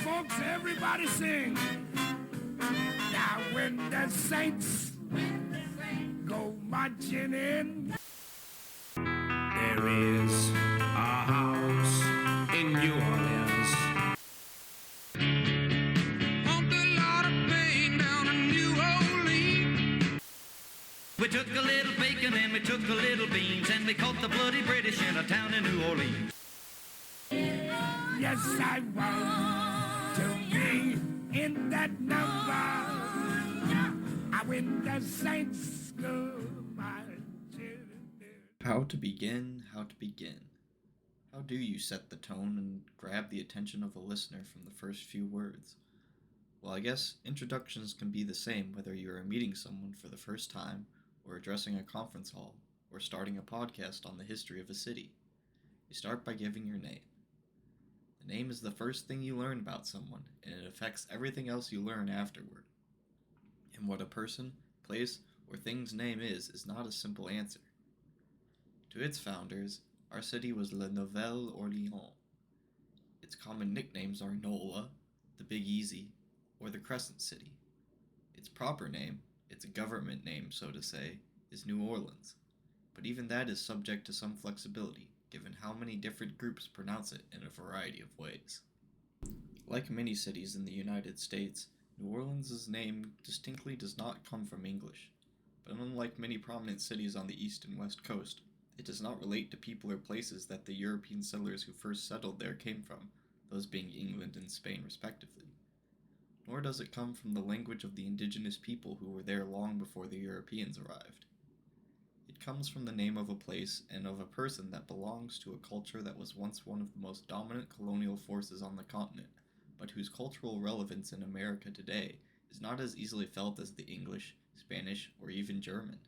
folks, everybody sing. Now when the saints go marching in, there is a house in New Orleans. Pumped a lot of pain down in New Orleans. We took a little bacon and we took a little beans and we caught the bloody British in a town in New Orleans. Yes, I want to be in that number. When the saints go marching. How to begin, how to begin. How do you set the tone and grab the attention of a listener from the first few words? Well, I guess introductions can be the same whether you are meeting someone for the first time, or addressing a conference hall, or starting a podcast on the history of a city. You start by giving your name. The name is the first thing you learn about someone, and it affects everything else you learn afterward. And what a person, place, or thing's name is not a simple answer. To its founders, our city was La Nouvelle Orleans. Its common nicknames are NOLA, the Big Easy, or the Crescent City. Its proper name, its government name, so to say, is New Orleans, but even that is subject to some flexibility, given how many different groups pronounce it in a variety of ways. Like many cities in the United States, New Orleans' name distinctly does not come from English, but unlike many prominent cities on the east and west coast, it does not relate to people or places that the European settlers who first settled there came from, those being England and Spain respectively. Nor does it come from the language of the indigenous people who were there long before the Europeans arrived. It comes from the name of a place and of a person that belongs to a culture that was once one of the most dominant colonial forces on the continent, but whose cultural relevance in America today is not as easily felt as the English, Spanish, or even German.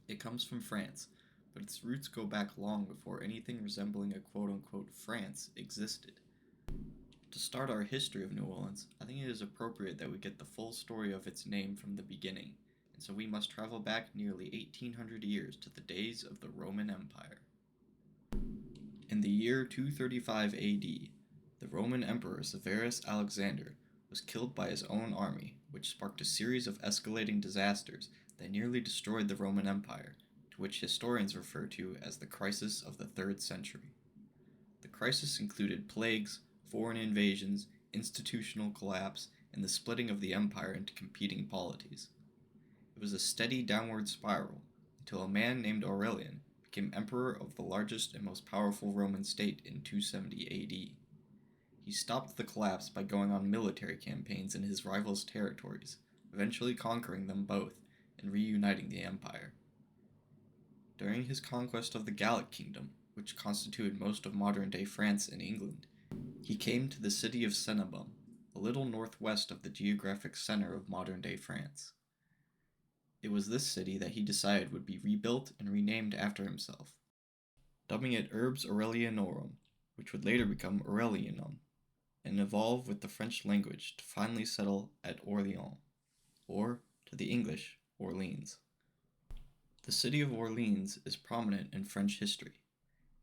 It comes from France, but its roots go back long before anything resembling a quote-unquote France existed. To start our history of New Orleans, I think it is appropriate that we get the full story of its name from the beginning, and so we must travel back nearly 1800 years to the days of the Roman Empire. In the year 235 AD, the Roman Emperor Severus Alexander was killed by his own army, which sparked a series of escalating disasters that nearly destroyed the Roman Empire, to which historians refer to as the Crisis of the 3rd Century. The crisis included plagues, foreign invasions, institutional collapse, and the splitting of the empire into competing polities. It was a steady downward spiral, until a man named Aurelian became emperor of the largest and most powerful Roman state in 270 AD. He stopped the collapse by going on military campaigns in his rivals' territories, eventually conquering them both and reuniting the empire. During his conquest of the Gallic Kingdom, which constituted most of modern-day France and England, he came to the city of Cenabum, a little northwest of the geographic center of modern-day France. It was this city that he decided would be rebuilt and renamed after himself, dubbing it Urbs Aurelianorum, which would later become Aurelianum, and evolve with the French language to finally settle at Orléans, or, to the English, Orleans. The city of Orleans is prominent in French history.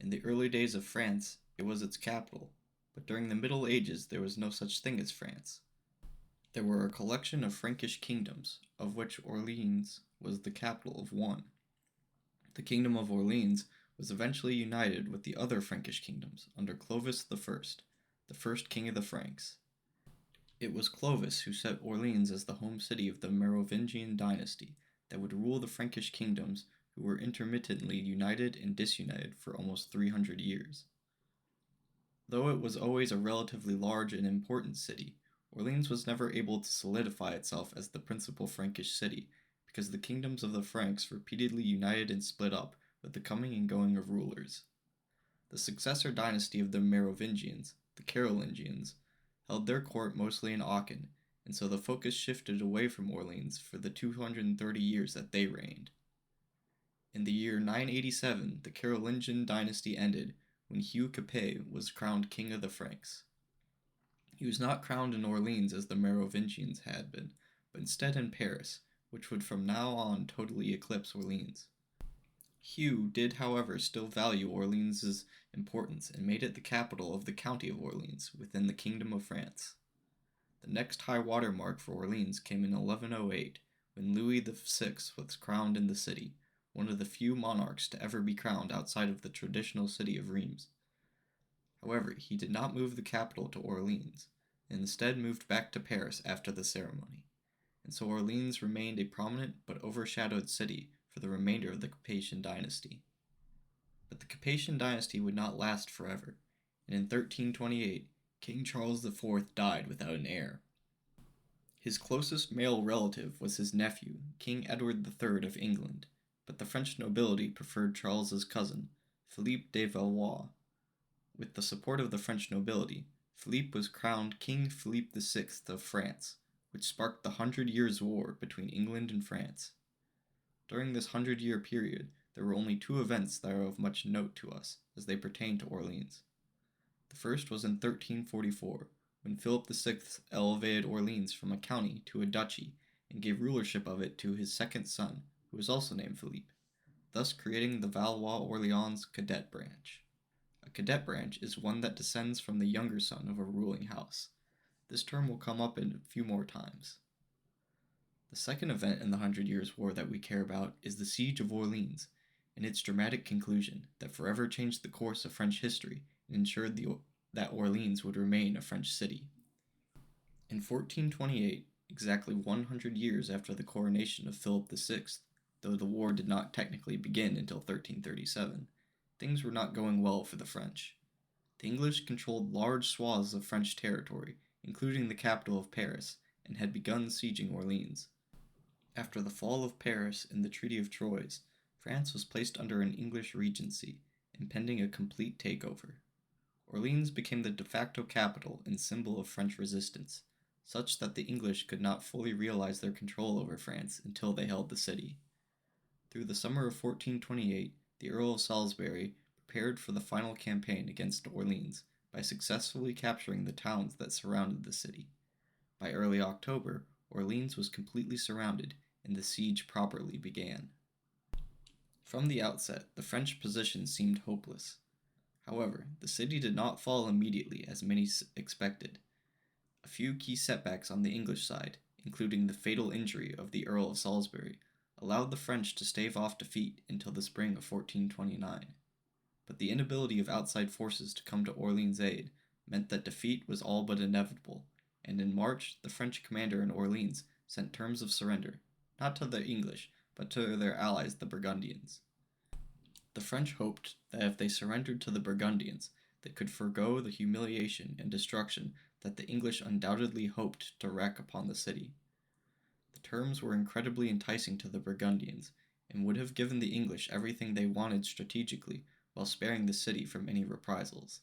In the early days of France, it was its capital, but during the Middle Ages there was no such thing as France. There were a collection of Frankish kingdoms, of which Orleans was the capital of one. The kingdom of Orleans was eventually united with the other Frankish kingdoms under Clovis I, the first king of the Franks. It was Clovis who set Orleans as the home city of the Merovingian dynasty that would rule the Frankish kingdoms, who were intermittently united and disunited for almost 300 years. Though it was always a relatively large and important city, Orleans was never able to solidify itself as the principal Frankish city, because the kingdoms of the Franks repeatedly united and split up with the coming and going of rulers. The successor dynasty of the Merovingians, the Carolingians, held their court mostly in Aachen, and so the focus shifted away from Orleans for the 230 years that they reigned. In the year 987, the Carolingian dynasty ended when Hugh Capet was crowned king of the Franks. He was not crowned in Orleans as the Merovingians had been, but instead in Paris, which would from now on totally eclipse Orleans. Hugh did, however, still value Orleans' importance and made it the capital of the County of Orleans within the Kingdom of France. The next high water mark for Orleans came in 1108, when Louis VI was crowned in the city, one of the few monarchs to ever be crowned outside of the traditional city of Reims. However, he did not move the capital to Orleans, and instead moved back to Paris after the ceremony, and so Orleans remained a prominent but overshadowed city for the remainder of the Capetian dynasty. But the Capetian dynasty would not last forever, and in 1328, King Charles IV died without an heir. His closest male relative was his nephew, King Edward III of England, but the French nobility preferred Charles's cousin, Philippe de Valois. With the support of the French nobility, Philippe was crowned King Philippe VI of France, which sparked the 100 Years' War between England and France. During this 100-year period, there were only two events that are of much note to us, as they pertain to Orleans. The first was in 1344, when Philip VI elevated Orleans from a county to a duchy and gave rulership of it to his second son, who was also named Philippe, thus creating the Valois-Orleans cadet branch. A cadet branch is one that descends from the younger son of a ruling house. This term will come up in a few more times. The second event in the 100 Years' War that we care about is the Siege of Orleans, and its dramatic conclusion that forever changed the course of French history and ensured that Orleans would remain a French city. In 1428, exactly 100 years after the coronation of Philip VI, though the war did not technically begin until 1337, things were not going well for the French. The English controlled large swaths of French territory, including the capital of Paris, and had begun sieging Orleans. After the fall of Paris and the Treaty of Troyes, France was placed under an English regency, impending a complete takeover. Orleans became the de facto capital and symbol of French resistance, such that the English could not fully realize their control over France until they held the city. Through the summer of 1428, the Earl of Salisbury prepared for the final campaign against Orleans by successfully capturing the towns that surrounded the city. By early October, Orleans was completely surrounded, and the siege properly began. From the outset, the French position seemed hopeless. However, the city did not fall immediately as many expected. A few key setbacks on the English side, including the fatal injury of the Earl of Salisbury, allowed the French to stave off defeat until the spring of 1429. But the inability of outside forces to come to Orleans' aid meant that defeat was all but inevitable, and in March the French commander in Orleans sent terms of surrender, not to the English, but to their allies the Burgundians. The French hoped that if they surrendered to the Burgundians, they could forego the humiliation and destruction that the English undoubtedly hoped to wreak upon the city. The terms were incredibly enticing to the Burgundians, and would have given the English everything they wanted strategically, while sparing the city from any reprisals.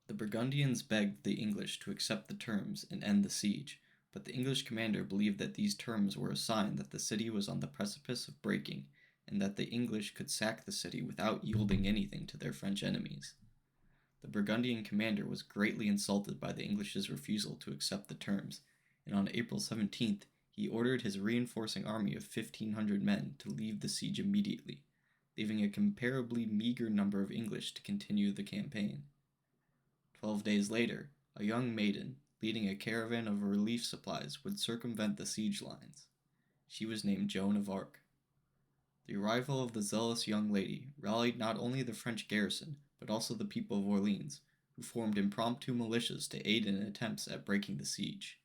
The Burgundians begged the English to accept the terms and end the siege, but the English commander believed that these terms were a sign that the city was on the precipice of breaking, and that the English could sack the city without yielding anything to their French enemies. The Burgundian commander was greatly insulted by the English's refusal to accept the terms, and on April 17th he ordered his reinforcing army of 1,500 men to leave the siege immediately, leaving a comparably meager number of English to continue the campaign. 12 days later, a young maiden, leading a caravan of relief supplies, would circumvent the siege lines. She was named Joan of Arc. The arrival of the zealous young lady rallied not only the French garrison, but also the people of Orleans, who formed impromptu militias to aid in attempts at breaking the siege.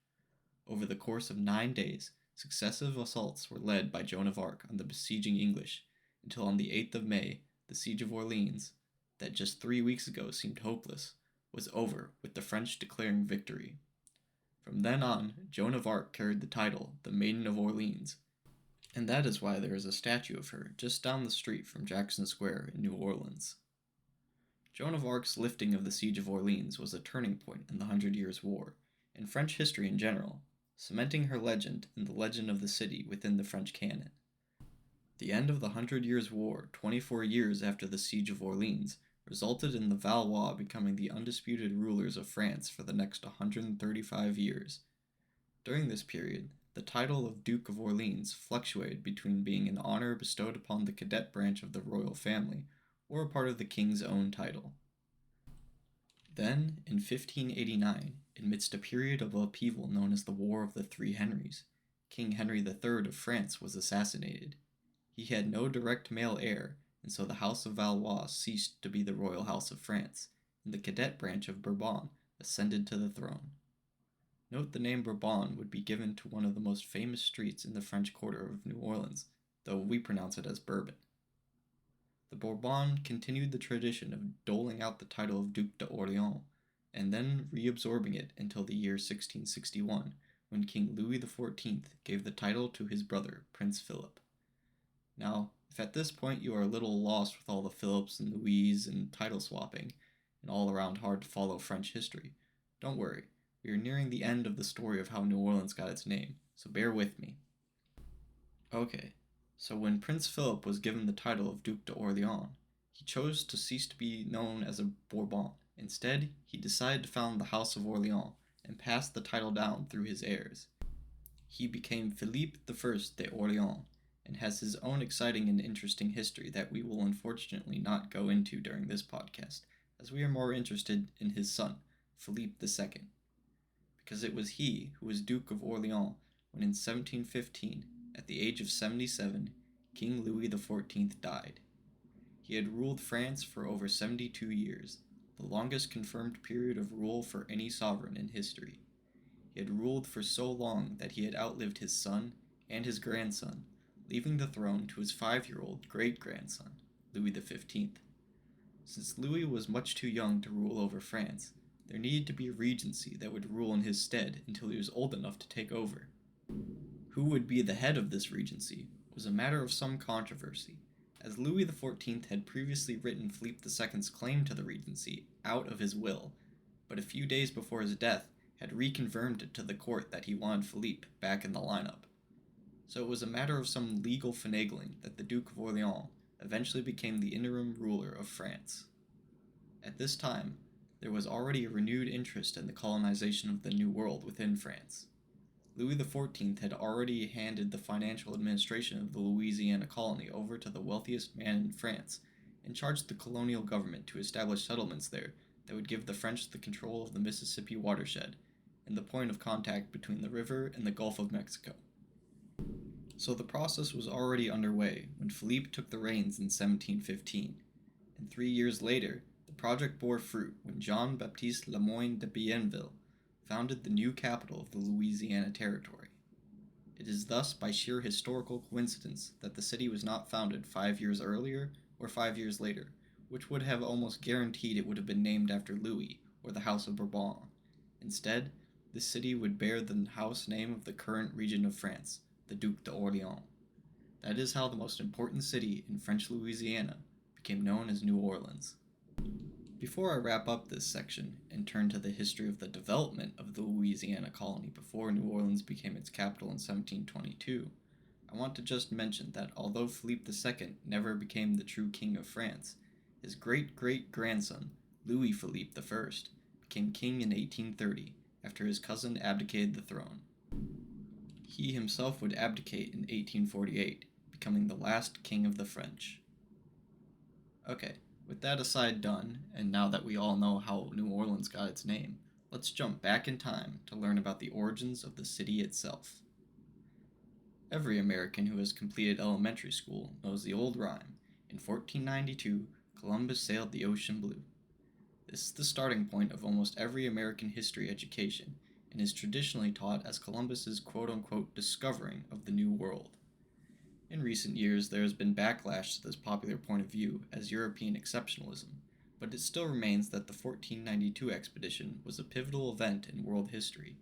Over the course of 9 days, successive assaults were led by Joan of Arc on the besieging English, until on the 8th of May, the siege of Orleans, that just 3 weeks ago seemed hopeless, was over, with the French declaring victory. From then on, Joan of Arc carried the title, the Maiden of Orleans, and that is why there is a statue of her just down the street from Jackson Square in New Orleans. Joan of Arc's lifting of the siege of Orleans was a turning point in the 100 Years' War, and French history in general, cementing her legend and the legend of the city within the French canon. The end of the 100 Years' War, 24 years after the siege of Orleans, resulted in the Valois becoming the undisputed rulers of France for the next 135 years. During this period, the title of Duke of Orleans fluctuated between being an honor bestowed upon the cadet branch of the royal family or a part of the king's own title. Then, in 1589, amidst a period of upheaval known as the War of the Three Henries, King Henry III of France was assassinated. He had no direct male heir, and so the House of Valois ceased to be the royal house of France, and the cadet branch of Bourbon ascended to the throne. Note the name Bourbon would be given to one of the most famous streets in the French Quarter of New Orleans, though we pronounce it as Bourbon. The Bourbon continued the tradition of doling out the title of Duc d'Orléans, and then reabsorbing it until the year 1661, when King Louis XIV gave the title to his brother, Prince Philip. Now, if at this point you are a little lost with all the Philips and Louis and title swapping, and all around hard to follow French history, don't worry, we are nearing the end of the story of how New Orleans got its name, so bear with me. Okay, so when Prince Philip was given the title of Duc d'Orléans, he chose to cease to be known as a Bourbon. Instead, he decided to found the House of Orléans and passed the title down through his heirs. He became Philippe I d'Orléans, and has his own exciting and interesting history that we will unfortunately not go into during this podcast, as we are more interested in his son, Philippe II, because it was he who was Duke of Orleans when in 1715, at the age of 77, King Louis XIV died. He had ruled France for over 72 years, the longest confirmed period of rule for any sovereign in history. He had ruled for so long that he had outlived his son and his grandson, leaving the throne to his 5-year-old great-grandson, Louis XV. Since Louis was much too young to rule over France, there needed to be a regency that would rule in his stead until he was old enough to take over. Who would be the head of this regency was a matter of some controversy, as Louis XIV had previously written Philippe II's claim to the regency out of his will, but a few days before his death had reconfirmed it to the court that he wanted Philippe back in the lineup. So it was a matter of some legal finagling that the Duke of Orléans eventually became the interim ruler of France. At this time, there was already a renewed interest in the colonization of the New World within France. Louis XIV had already handed the financial administration of the Louisiana colony over to the wealthiest man in France, and charged the colonial government to establish settlements there that would give the French the control of the Mississippi watershed, and the point of contact between the river and the Gulf of Mexico. So the process was already underway when Philippe took the reins in 1715, and 3 years later, the project bore fruit when Jean-Baptiste Le Moyne de Bienville founded the new capital of the Louisiana Territory. It is thus by sheer historical coincidence that the city was not founded 5 years earlier or 5 years later, which would have almost guaranteed it would have been named after Louis or the House of Bourbon. Instead, this city would bear the house name of the current region of France, the Duc d'Orléans. That is how the most important city in French Louisiana became known as New Orleans. Before I wrap up this section and turn to the history of the development of the Louisiana colony before New Orleans became its capital in 1722, I want to just mention that although Philippe II never became the true king of France, his great-great-grandson, Louis Philippe I, became king in 1830 after his cousin abdicated the throne. He himself would abdicate in 1848, becoming the last king of the French. Okay, with that aside done, and now that we all know how New Orleans got its name, let's jump back in time to learn about the origins of the city itself. Every American who has completed elementary school knows the old rhyme, in 1492, Columbus sailed the ocean blue. This is the starting point of almost every American history education, and is traditionally taught as Columbus's quote-unquote discovering of the New World. In recent years, there has been backlash to this popular point of view as European exceptionalism, but it still remains that the 1492 expedition was a pivotal event in world history.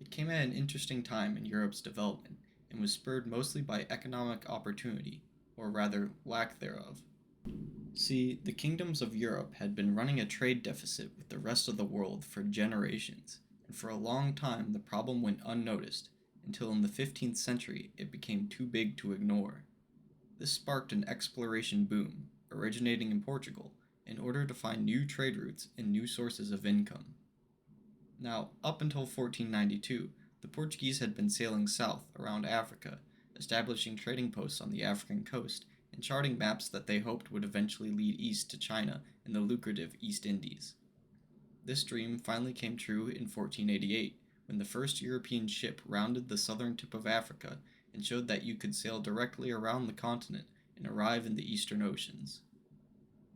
It came at an interesting time in Europe's development, and was spurred mostly by economic opportunity, or rather, lack thereof. See, the kingdoms of Europe had been running a trade deficit with the rest of the world for generations, and for a long time the problem went unnoticed, until in the 15th century it became too big to ignore. This sparked an exploration boom, originating in Portugal, in order to find new trade routes and new sources of income. Now, up until 1492, The Portuguese had been sailing south around Africa, establishing trading posts on the African coast and charting maps that they hoped would eventually lead east to China and the lucrative East Indies. This dream finally came true in 1488, when the first European ship rounded the southern tip of Africa and showed that you could sail directly around the continent and arrive in the eastern oceans.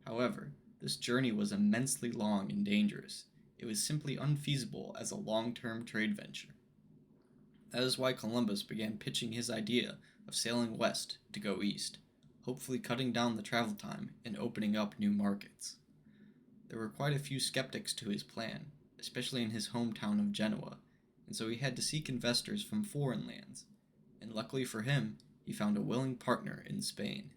However, this journey was immensely long and dangerous. It was simply unfeasible as a long-term trade venture. That is why Columbus began pitching his idea of sailing west to go east, hopefully cutting down the travel time and opening up new markets. There were quite a few skeptics to his plan, especially in his hometown of Genoa, and so he had to seek investors from foreign lands, and luckily for him, he found a willing partner in Spain.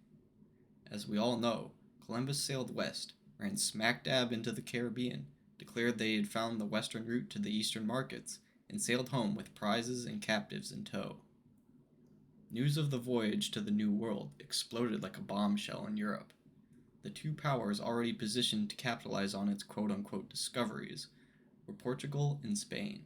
As we all know, Columbus sailed west, ran smack dab into the Caribbean, declared they had found the western route to the eastern markets, and sailed home with prizes and captives in tow. News of the voyage to the New World exploded like a bombshell in Europe. The two powers already positioned to capitalize on its quote-unquote discoveries were Portugal and Spain.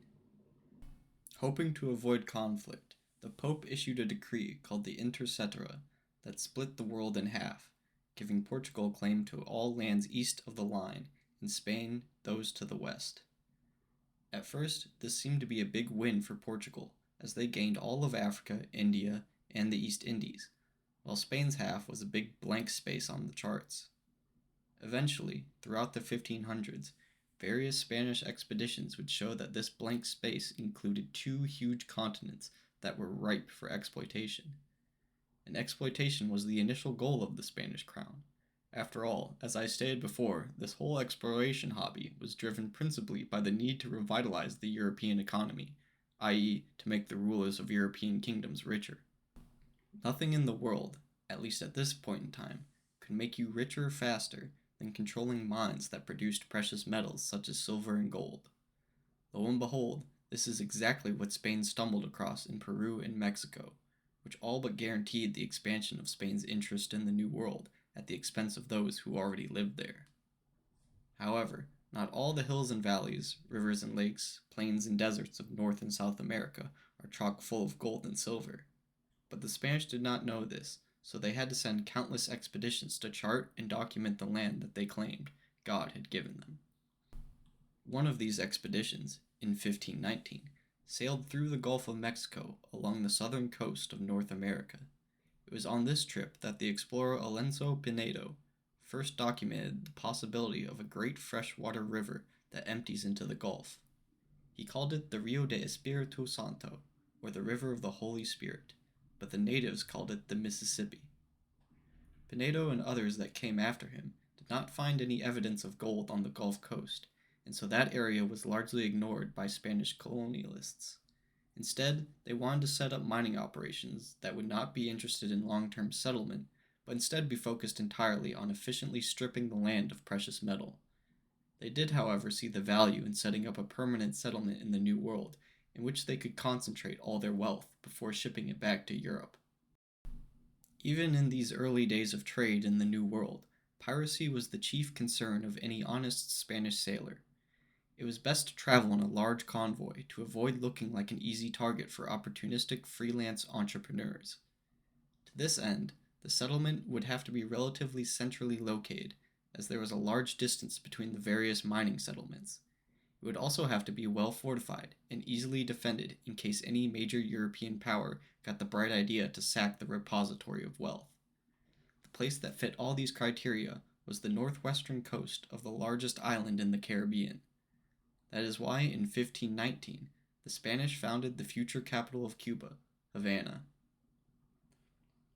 Hoping to avoid conflict, the Pope issued a decree called the Inter Cetera that split the world in half, giving Portugal claim to all lands east of the line and Spain those to the west. At first, this seemed to be a big win for Portugal, as they gained all of Africa, India, and the East Indies, while Spain's half was a big blank space on the charts. Eventually, throughout the 1500s, various Spanish expeditions would show that this blank space included two huge continents that were ripe for exploitation. And exploitation was the initial goal of the Spanish crown. After all, as I stated before, this whole exploration hobby was driven principally by the need to revitalize the European economy, i.e., to make the rulers of European kingdoms richer. Nothing in the world, at least at this point in time, could make you richer faster than controlling mines that produced precious metals such as silver and gold. Lo and behold, this is exactly what Spain stumbled across in Peru and Mexico, which all but guaranteed the expansion of Spain's interest in the New World at the expense of those who already lived there. However, not all the hills and valleys, rivers and lakes, plains and deserts of North and South America are chock full of gold and silver. But the Spanish did not know this, so they had to send countless expeditions to chart and document the land that they claimed God had given them. One of these expeditions, in 1519, sailed through the Gulf of Mexico along the southern coast of North America. It was on this trip that the explorer Alonso Pinedo first documented the possibility of a great freshwater river that empties into the Gulf. He called it the Rio de Espiritu Santo, or the River of the Holy Spirit, but the natives called it the Mississippi. Pinedo and others that came after him did not find any evidence of gold on the Gulf Coast, and so that area was largely ignored by Spanish colonialists. Instead, they wanted to set up mining operations that would not be interested in long-term settlement, but instead be focused entirely on efficiently stripping the land of precious metal. They did, however, see the value in setting up a permanent settlement in the New World, in which they could concentrate all their wealth before shipping it back to Europe. Even in these early days of trade in the New World, piracy was the chief concern of any honest Spanish sailor. It was best to travel in a large convoy to avoid looking like an easy target for opportunistic freelance entrepreneurs. To this end, the settlement would have to be relatively centrally located, as there was a large distance between the various mining settlements. It would also have to be well fortified and easily defended in case any major European power got the bright idea to sack the repository of wealth. The place that fit all these criteria was the northwestern coast of the largest island in the Caribbean. That is why in 1519, the Spanish founded the future capital of Cuba, Havana.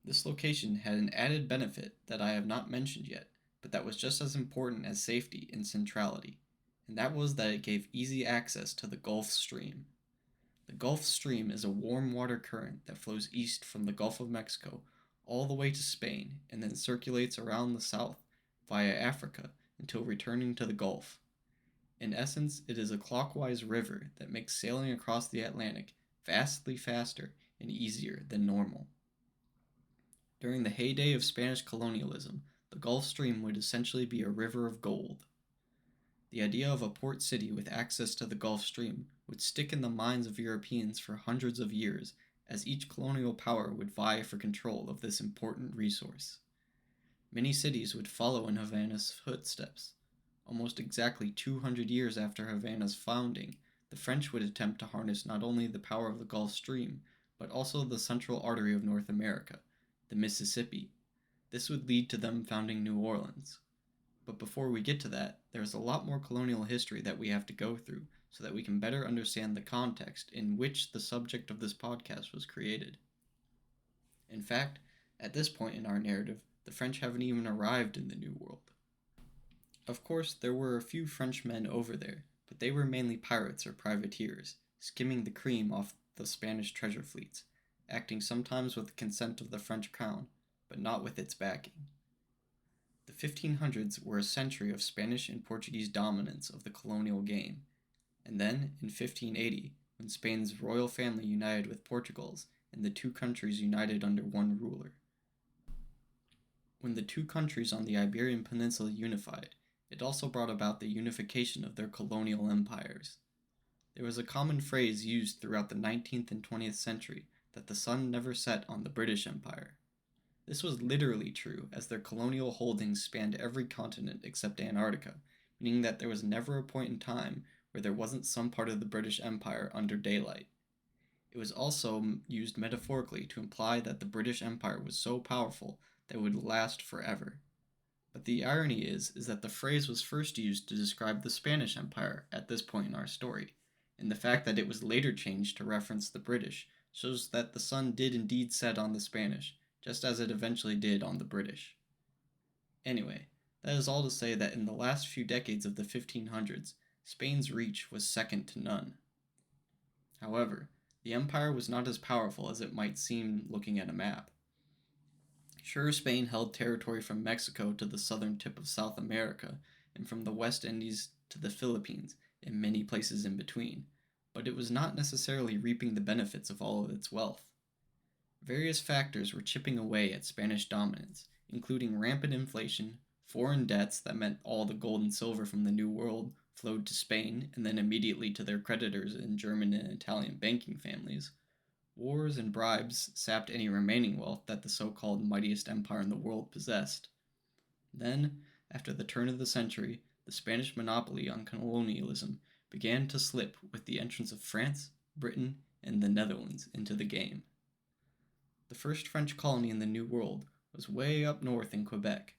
This location had an added benefit that I have not mentioned yet, but that was just as important as safety and centrality, and that was that it gave easy access to the Gulf Stream. The Gulf Stream is a warm water current that flows east from the Gulf of Mexico all the way to Spain and then circulates around the south via Africa until returning to the Gulf. In essence, it is a clockwise river that makes sailing across the Atlantic vastly faster and easier than normal. During the heyday of Spanish colonialism, the Gulf Stream would essentially be a river of gold. The idea of a port city with access to the Gulf Stream would stick in the minds of Europeans for hundreds of years, as each colonial power would vie for control of this important resource. Many cities would follow in Havana's footsteps. Almost exactly 200 years after Havana's founding, the French would attempt to harness not only the power of the Gulf Stream, but also the central artery of North America, the Mississippi. This would lead to them founding New Orleans. But before we get to that, there's a lot more colonial history that we have to go through so that we can better understand the context in which the subject of this podcast was created. In fact, at this point in our narrative, the French haven't even arrived in the New World. Of course, there were a few Frenchmen over there, but they were mainly pirates or privateers, skimming the cream off the Spanish treasure fleets, acting sometimes with the consent of the French crown, but not with its backing. The 1500s were a century of Spanish and Portuguese dominance of the colonial game, and then, in 1580, when Spain's royal family united with Portugal's, and the two countries united under one ruler. When the two countries on the Iberian Peninsula unified, it also brought about the unification of their colonial empires. There was a common phrase used throughout the 19th and 20th century that the sun never set on the British Empire. This was literally true, as their colonial holdings spanned every continent except Antarctica, meaning that there was never a point in time where there wasn't some part of the British Empire under daylight. It was also used metaphorically to imply that the British Empire was so powerful that it would last forever. But the irony is that the phrase was first used to describe the Spanish Empire at this point in our story, and the fact that it was later changed to reference the British shows that the sun did indeed set on the Spanish, just as it eventually did on the British. Anyway, that is all to say that in the last few decades of the 1500s, Spain's reach was second to none. However, the empire was not as powerful as it might seem looking at a map. Sure, Spain held territory from Mexico to the southern tip of South America, and from the West Indies to the Philippines, and many places in between, but it was not necessarily reaping the benefits of all of its wealth. Various factors were chipping away at Spanish dominance, including rampant inflation, foreign debts that meant all the gold and silver from the New World flowed to Spain and then immediately to their creditors in German and Italian banking families. Wars and bribes sapped any remaining wealth that the so-called mightiest empire in the world possessed. Then, after the turn of the century, the Spanish monopoly on colonialism began to slip with the entrance of France, Britain, and the Netherlands into the game. The first French colony in the New World was way up north in Quebec,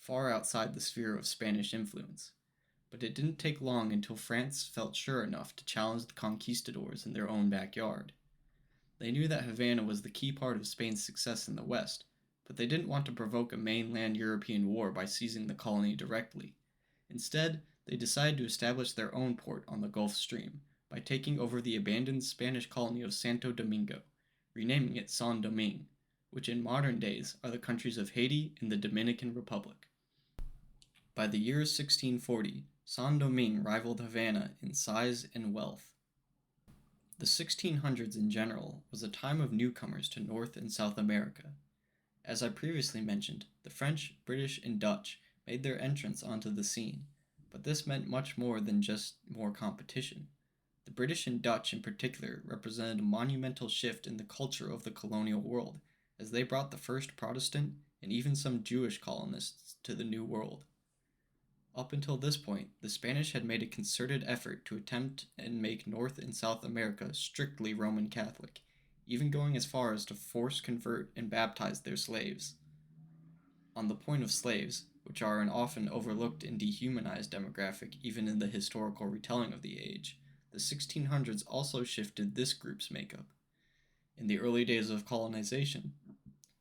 far outside the sphere of Spanish influence. But it didn't take long until France felt sure enough to challenge the conquistadors in their own backyard. They knew that Havana was the key part of Spain's success in the West, but they didn't want to provoke a mainland European war by seizing the colony directly. Instead, they decided to establish their own port on the Gulf Stream by taking over the abandoned Spanish colony of Santo Domingo, renaming it Saint-Domingue, which in modern days are the countries of Haiti and the Dominican Republic. By the year 1640, Saint-Domingue rivaled Havana in size and wealth. The 1600s in general was a time of newcomers to North and South America. As I previously mentioned, the French, British, and Dutch made their entrance onto the scene, but this meant much more than just more competition. The British and Dutch in particular represented a monumental shift in the culture of the colonial world, as they brought the first Protestant and even some Jewish colonists to the New World. Up until this point, the Spanish had made a concerted effort to attempt and make North and South America strictly Roman Catholic, even going as far as to force convert and baptize their slaves. On the point of slaves, which are an often overlooked and dehumanized demographic even in the historical retelling of the age, the 1600s also shifted this group's makeup. In the early days of colonization,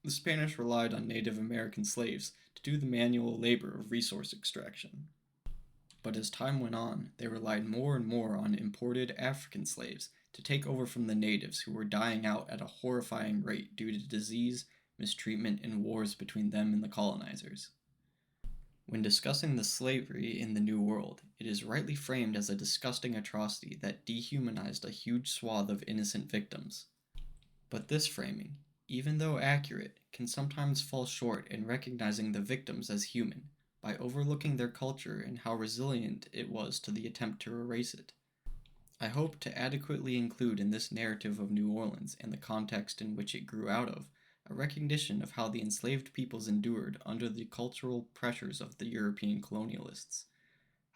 the Spanish relied on Native American slaves to do the manual labor of resource extraction. But as time went on, they relied more and more on imported African slaves to take over from the natives who were dying out at a horrifying rate due to disease, mistreatment, and wars between them and the colonizers. When discussing the slavery in the New World, it is rightly framed as a disgusting atrocity that dehumanized a huge swath of innocent victims. But this framing, even though accurate, can sometimes fall short in recognizing the victims as human, by overlooking their culture and how resilient it was to the attempt to erase it. I hope to adequately include in this narrative of New Orleans and the context in which it grew out of a recognition of how the enslaved peoples endured under the cultural pressures of the European colonialists,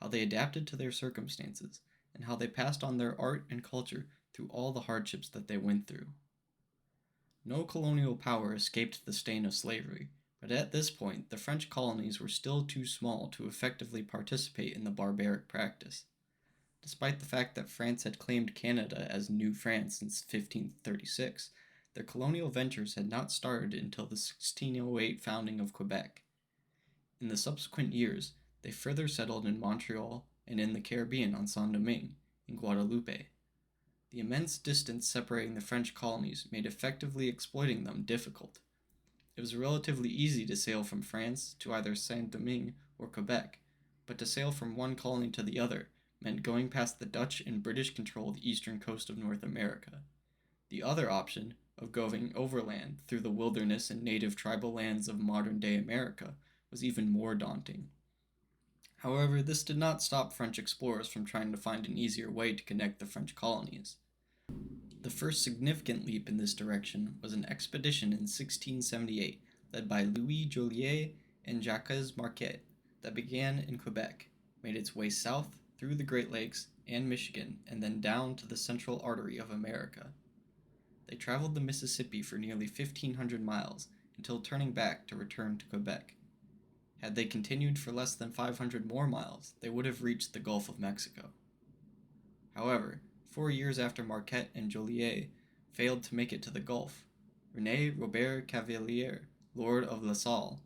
how they adapted to their circumstances, and how they passed on their art and culture through all the hardships that they went through. No colonial power escaped the stain of slavery, but at this point the French colonies were still too small to effectively participate in the barbaric practice. Despite the fact that France had claimed Canada as New France since 1536, their colonial ventures had not started until the 1608 founding of Quebec. In the subsequent years, they further settled in Montreal and in the Caribbean on Saint-Domingue, in Guadeloupe. The immense distance separating the French colonies made effectively exploiting them difficult. It was relatively easy to sail from France to either Saint-Domingue or Quebec, but to sail from one colony to the other meant going past the Dutch and British controlled eastern coast of North America. The other option, of going overland through the wilderness and native tribal lands of modern-day America, was even more daunting. However, this did not stop French explorers from trying to find an easier way to connect the French colonies. The first significant leap in this direction was an expedition in 1678 led by Louis Joliet and Jacques Marquette that began in Quebec, made its way south through the Great Lakes and Michigan, and then down to the Central Artery of America. They traveled the Mississippi for nearly 1,500 miles until turning back to return to Quebec. Had they continued for less than 500 more miles, they would have reached the Gulf of Mexico. However, 4 years after Marquette and Joliet failed to make it to the Gulf, René Robert Cavelier, Lord of La Salle,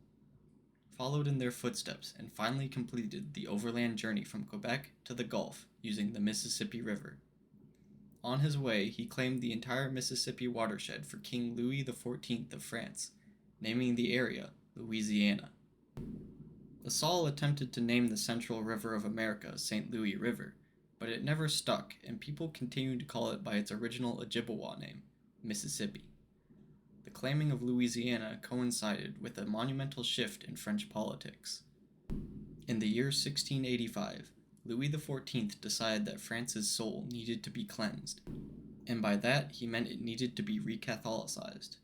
followed in their footsteps and finally completed the overland journey from Quebec to the Gulf using the Mississippi River. On his way, he claimed the entire Mississippi watershed for King Louis XIV of France, naming the area Louisiana. La Salle attempted to name the central river of America St. Louis River, but it never stuck, and people continued to call it by its original Ojibwa name, Mississippi. The claiming of Louisiana coincided with a monumental shift in French politics. In the year 1685, Louis XIV decided that France's soul needed to be cleansed, and by that he meant it needed to be recatholicized.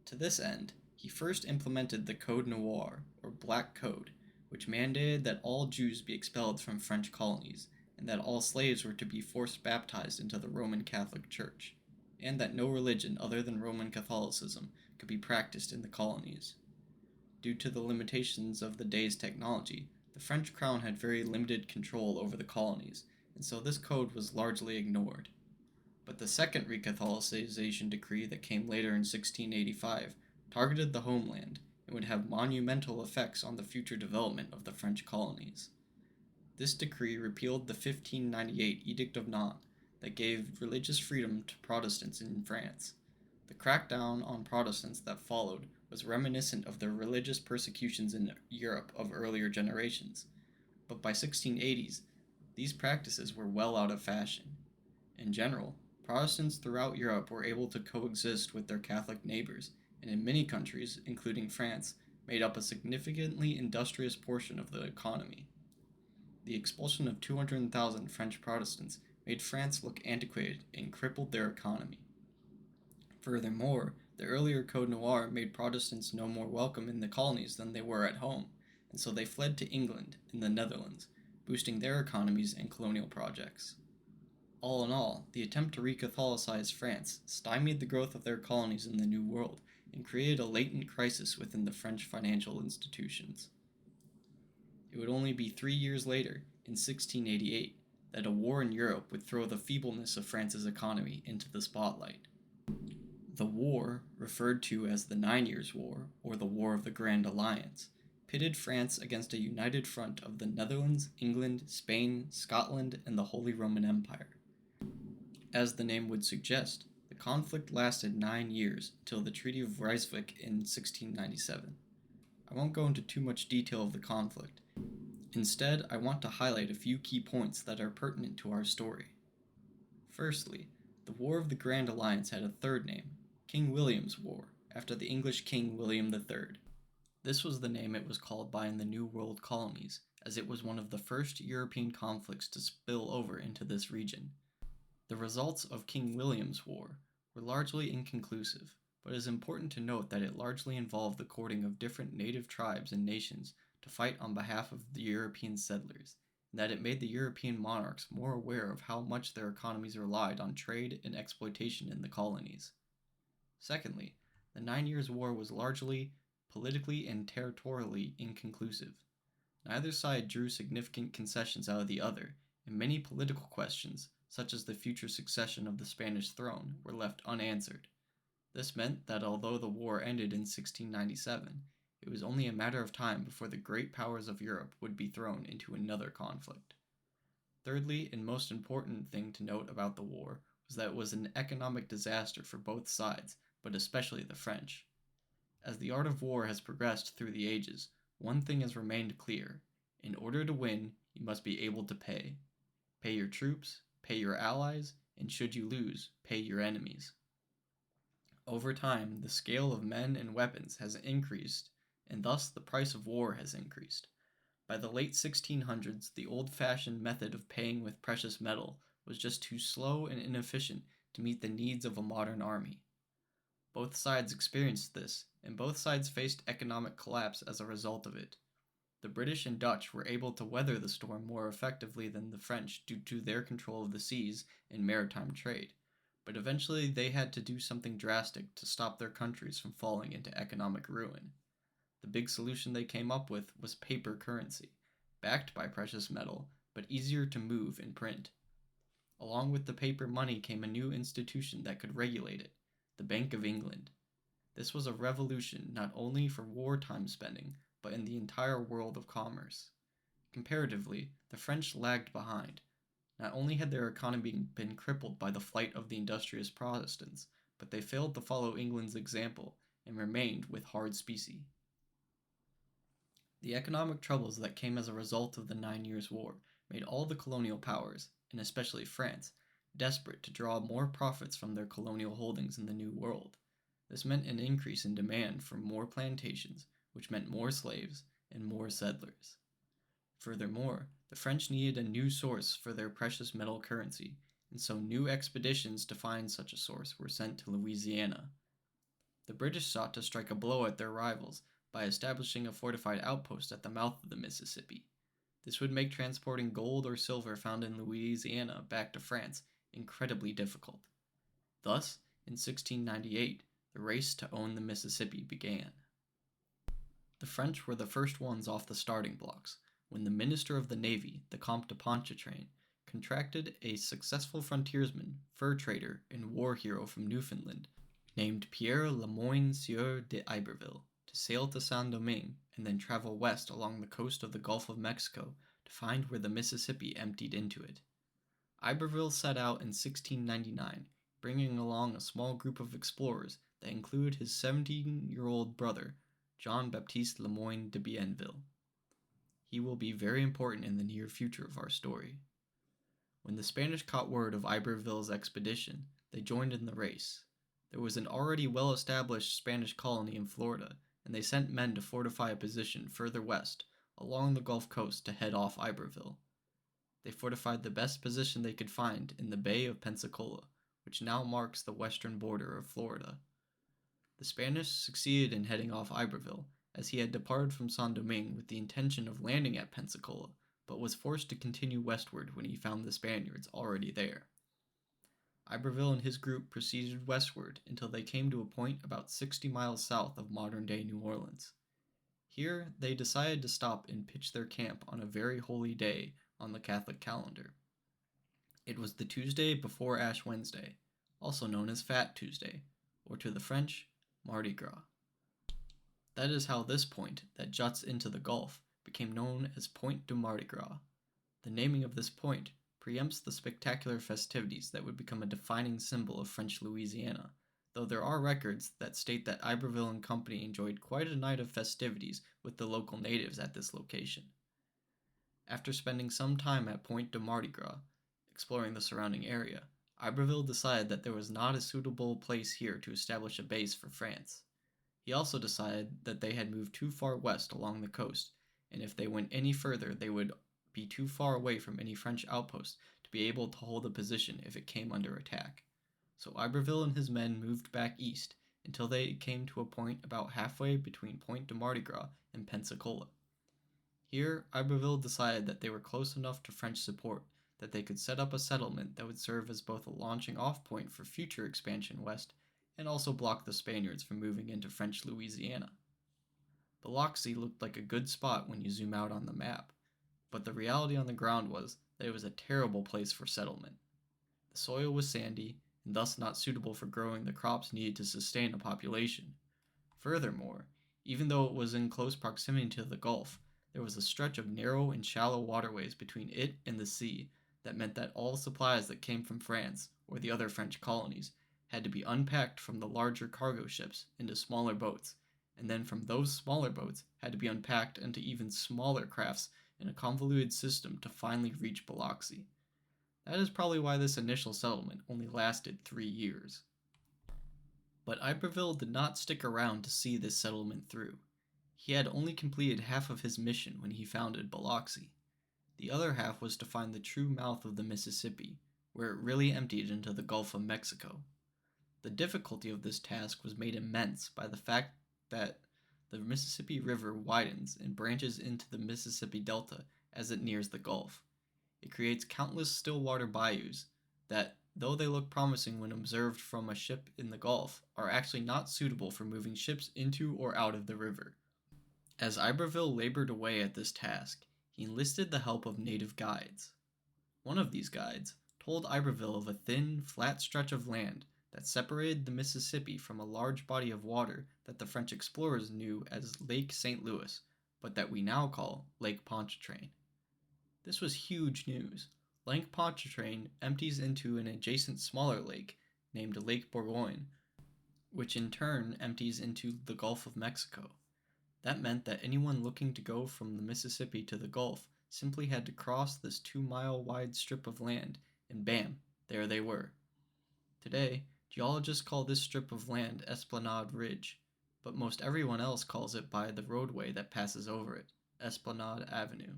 To this end, he first implemented the Code Noir, or Black Code, which mandated that all Jews be expelled from French colonies, and that all slaves were to be forced baptized into the Roman Catholic Church, and that no religion other than Roman Catholicism could be practiced in the colonies. Due to the limitations of the day's technology, the French crown had very limited control over the colonies, and so this code was largely ignored. But the second recatholicization decree that came later in 1685 targeted the homeland and would have monumental effects on the future development of the French colonies. This decree repealed the 1598 Edict of Nantes that gave religious freedom to Protestants in France. The crackdown on Protestants that followed was reminiscent of the religious persecutions in Europe of earlier generations, but by 1680s, these practices were well out of fashion. In general, Protestants throughout Europe were able to coexist with their Catholic neighbors, and in many countries, including France, made up a significantly industrious portion of the economy. The expulsion of 200,000 French Protestants made France look antiquated and crippled their economy. Furthermore, the earlier Code Noir made Protestants no more welcome in the colonies than they were at home, and so they fled to England and the Netherlands, boosting their economies and colonial projects. All in all, the attempt to recatholicize France stymied the growth of their colonies in the New World and created a latent crisis within the French financial institutions. It would only be 3 years later, in 1688, that a war in Europe would throw the feebleness of France's economy into the spotlight. The war, referred to as the 9 Years' War, or the War of the Grand Alliance, pitted France against a united front of the Netherlands, England, Spain, Scotland, and the Holy Roman Empire. As the name would suggest, the conflict lasted 9 years until the Treaty of Ryswick in 1697. I won't go into too much detail of the conflict. Instead, I want to highlight a few key points that are pertinent to our story. Firstly, the War of the Grand Alliance had a third name, King William's War, after the English King William III. This was the name it was called by in the New World colonies, as it was one of the first European conflicts to spill over into this region. The results of King William's War were largely inconclusive, but it is important to note that it largely involved the courting of different native tribes and nations to fight on behalf of the European settlers, and that it made the European monarchs more aware of how much their economies relied on trade and exploitation in the colonies. Secondly, the 9 Years' War was largely politically and territorially inconclusive. Neither side drew significant concessions out of the other, and many political questions, such as the future succession of the Spanish throne, were left unanswered. This meant that although the war ended in 1697, it was only a matter of time before the great powers of Europe would be thrown into another conflict. Thirdly, and most important thing to note about the war was that it was an economic disaster for both sides, but especially the French. As the art of war has progressed through the ages, one thing has remained clear. In order to win, you must be able to pay. Pay your troops, pay your allies, and should you lose, pay your enemies. Over time, the scale of men and weapons has increased, and thus the price of war has increased. By the late 1600s, the old-fashioned method of paying with precious metal was just too slow and inefficient to meet the needs of a modern army. Both sides experienced this, and both sides faced economic collapse as a result of it. The British and Dutch were able to weather the storm more effectively than the French due to their control of the seas and maritime trade, but eventually they had to do something drastic to stop their countries from falling into economic ruin. The big solution they came up with was paper currency, backed by precious metal, but easier to move and print. Along with the paper money came a new institution that could regulate it, the Bank of England. This was a revolution not only for wartime spending, but in the entire world of commerce. Comparatively, the French lagged behind. Not only had their economy been crippled by the flight of the industrious Protestants, but they failed to follow England's example and remained with hard specie. The economic troubles that came as a result of the 9 Years' War made all the colonial powers, and especially France, desperate to draw more profits from their colonial holdings in the New World. This meant an increase in demand for more plantations, which meant more slaves and more settlers. Furthermore, the French needed a new source for their precious metal currency, and so new expeditions to find such a source were sent to Louisiana. The British sought to strike a blow at their rivals by establishing a fortified outpost at the mouth of the Mississippi. This would make transporting gold or silver found in Louisiana back to France incredibly difficult. Thus, in 1698, the race to own the Mississippi began. The French were the first ones off the starting blocks, when the Minister of the Navy, the Comte de Pontchartrain, contracted a successful frontiersman, fur trader, and war hero from Newfoundland, named Pierre Le Moyne Sieur d'Iberville, to sail to Saint-Domingue and then travel west along the coast of the Gulf of Mexico to find where the Mississippi emptied into it. Iberville set out in 1699, bringing along a small group of explorers that included his 17-year-old brother, Jean-Baptiste Le Moyne de Bienville. He will be very important in the near future of our story. When the Spanish caught word of Iberville's expedition, they joined in the race. There was an already well-established Spanish colony in Florida, and they sent men to fortify a position further west, along the Gulf Coast to head off Iberville. They fortified the best position they could find in the Bay of Pensacola, which now marks the western border of Florida. The Spanish succeeded in heading off Iberville, as he had departed from Saint-Domingue with the intention of landing at Pensacola, but was forced to continue westward when he found the Spaniards already there. Iberville and his group proceeded westward until they came to a point about 60 miles south of modern-day New Orleans. Here, they decided to stop and pitch their camp on a very holy day on the Catholic calendar. It was the Tuesday before Ash Wednesday, also known as Fat Tuesday, or to the French, Mardi Gras. That is how this point, that juts into the Gulf, became known as Point du Mardi Gras. The naming of this point preempts the spectacular festivities that would become a defining symbol of French Louisiana, though there are records that state that Iberville and company enjoyed quite a night of festivities with the local natives at this location. After spending some time at Point du Mardi Gras, exploring the surrounding area, Iberville decided that there was not a suitable place here to establish a base for France. He also decided that they had moved too far west along the coast, and if they went any further, they would be too far away from any French outposts to be able to hold a position if it came under attack. So Iberville and his men moved back east until they came to a point about halfway between Point de Mardi Gras and Pensacola. Here, Iberville decided that they were close enough to French support that they could set up a settlement that would serve as both a launching off point for future expansion west and also block the Spaniards from moving into French Louisiana. Biloxi looked like a good spot when you zoom out on the map, but the reality on the ground was that it was a terrible place for settlement. The soil was sandy, and thus not suitable for growing the crops needed to sustain a population. Furthermore, even though it was in close proximity to the Gulf, there was a stretch of narrow and shallow waterways between it and the sea that meant that all supplies that came from France or the other French colonies had to be unpacked from the larger cargo ships into smaller boats, and then from those smaller boats had to be unpacked into even smaller crafts in a convoluted system to finally reach Biloxi. That is probably why this initial settlement only lasted 3 years. But Iberville did not stick around to see this settlement through. He had only completed half of his mission when he founded Biloxi. The other half was to find the true mouth of the Mississippi, where it really emptied into the Gulf of Mexico. The difficulty of this task was made immense by the fact that the Mississippi River widens and branches into the Mississippi Delta as it nears the Gulf. It creates countless still water bayous that, though they look promising when observed from a ship in the Gulf, are actually not suitable for moving ships into or out of the river. As Iberville labored away at this task, he enlisted the help of native guides. One of these guides told Iberville of a thin, flat stretch of land that separated the Mississippi from a large body of water that the French explorers knew as Lake St. Louis, but that we now call Lake Pontchartrain. This was huge news. Lake Pontchartrain empties into an adjacent smaller lake named Lake Bourgogne, which in turn empties into the Gulf of Mexico. That meant that anyone looking to go from the Mississippi to the Gulf simply had to cross this 2-mile wide strip of land, and bam, there they were. Today, geologists call this strip of land Esplanade Ridge, but most everyone else calls it by the roadway that passes over it, Esplanade Avenue.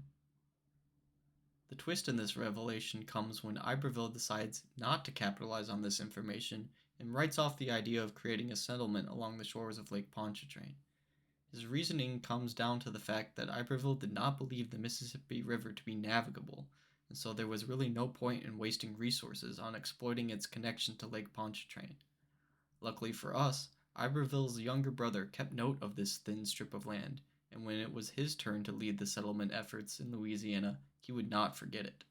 The twist in this revelation comes when Iberville decides not to capitalize on this information and writes off the idea of creating a settlement along the shores of Lake Pontchartrain. His reasoning comes down to the fact that Iberville did not believe the Mississippi River to be navigable, and so there was really no point in wasting resources on exploiting its connection to Lake Pontchartrain. Luckily for us, Iberville's younger brother kept note of this thin strip of land, and when it was his turn to lead the settlement efforts in Louisiana, he would not forget it.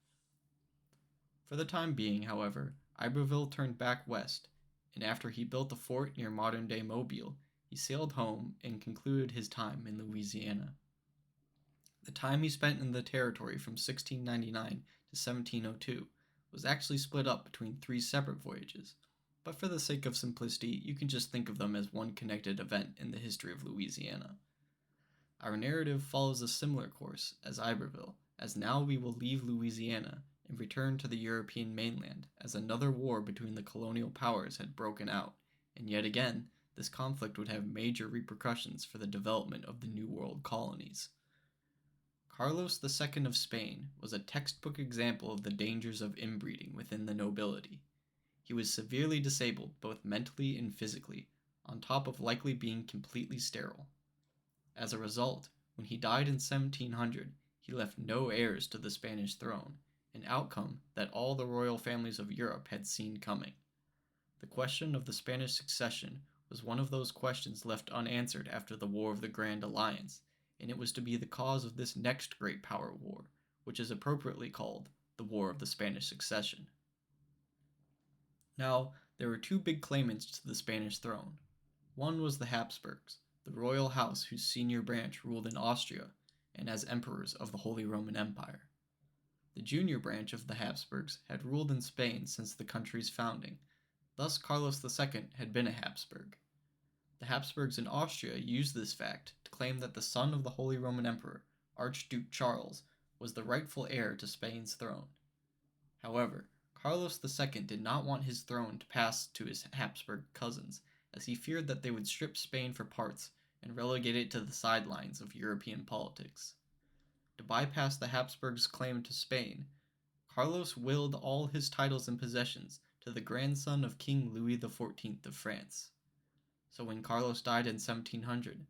For the time being, however, Iberville turned back west, and after he built a fort near modern-day Mobile, he sailed home and concluded his time in Louisiana. The time he spent in the territory from 1699 to 1702 was actually split up between 3 separate voyages, but for the sake of simplicity, you can just think of them as one connected event in the history of Louisiana. Our narrative follows a similar course as Iberville, as now we will leave Louisiana and return to the European mainland as another war between the colonial powers had broken out, and yet again, this conflict would have major repercussions for the development of the New World colonies. Carlos II of Spain was a textbook example of the dangers of inbreeding within the nobility. He was severely disabled both mentally and physically, on top of likely being completely sterile. As a result, when he died in 1700, he left no heirs to the Spanish throne, an outcome that all the royal families of Europe had seen coming. The question of the Spanish succession was one of those questions left unanswered after the War of the Grand Alliance, and it was to be the cause of this next great power war, which is appropriately called the War of the Spanish Succession. Now, there were 2 big claimants to the Spanish throne. One was the Habsburgs, the royal house whose senior branch ruled in Austria and as emperors of the Holy Roman Empire. The junior branch of the Habsburgs had ruled in Spain since the country's founding, thus Carlos II had been a Habsburg. The Habsburgs in Austria used this fact to claim that the son of the Holy Roman Emperor, Archduke Charles, was the rightful heir to Spain's throne. However, Carlos II did not want his throne to pass to his Habsburg cousins, as he feared that they would strip Spain for parts and relegate it to the sidelines of European politics. To bypass the Habsburgs' claim to Spain, Carlos willed all his titles and possessions to the grandson of King Louis XIV of France. So when Carlos died in 1700,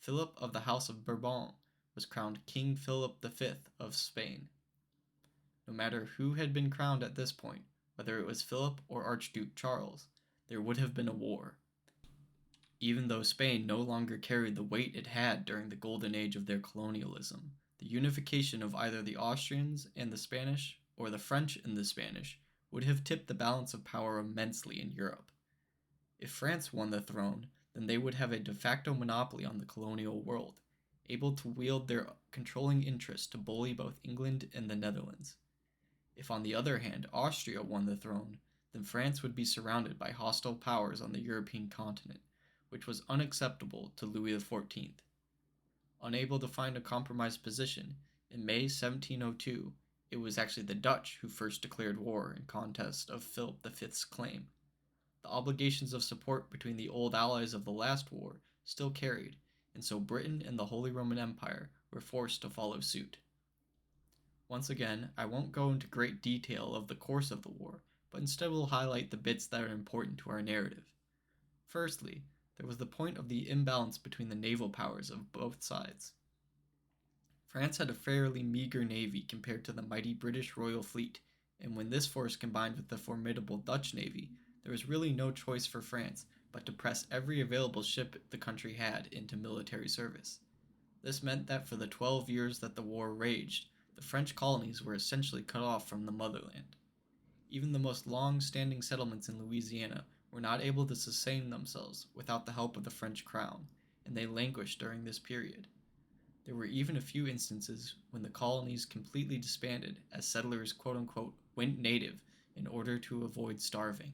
Philip of the House of Bourbon was crowned King Philip V of Spain. No matter who had been crowned at this point, whether it was Philip or Archduke Charles, there would have been a war. Even though Spain no longer carried the weight it had during the golden age of their colonialism, the unification of either the Austrians and the Spanish or the French and the Spanish would have tipped the balance of power immensely in Europe. If France won the throne, then they would have a de facto monopoly on the colonial world, able to wield their controlling interest to bully both England and the Netherlands. If, on the other hand, Austria won the throne, then France would be surrounded by hostile powers on the European continent, which was unacceptable to Louis XIV. Unable to find a compromised position, in May 1702, it was actually the Dutch who first declared war in contest of Philip V's claim. The obligations of support between the old allies of the last war still carried, and so Britain and the Holy Roman Empire were forced to follow suit. Once again, I won't go into great detail of the course of the war, but instead will highlight the bits that are important to our narrative. Firstly, there was the point of the imbalance between the naval powers of both sides. France had a fairly meager navy compared to the mighty British Royal Fleet, and when this force combined with the formidable Dutch navy, there was really no choice for France but to press every available ship the country had into military service. This meant that for the 12 years that the war raged, the French colonies were essentially cut off from the motherland. Even the most long-standing settlements in Louisiana were not able to sustain themselves without the help of the French crown, and they languished during this period. There were even a few instances when the colonies completely disbanded as settlers quote-unquote went native in order to avoid starving.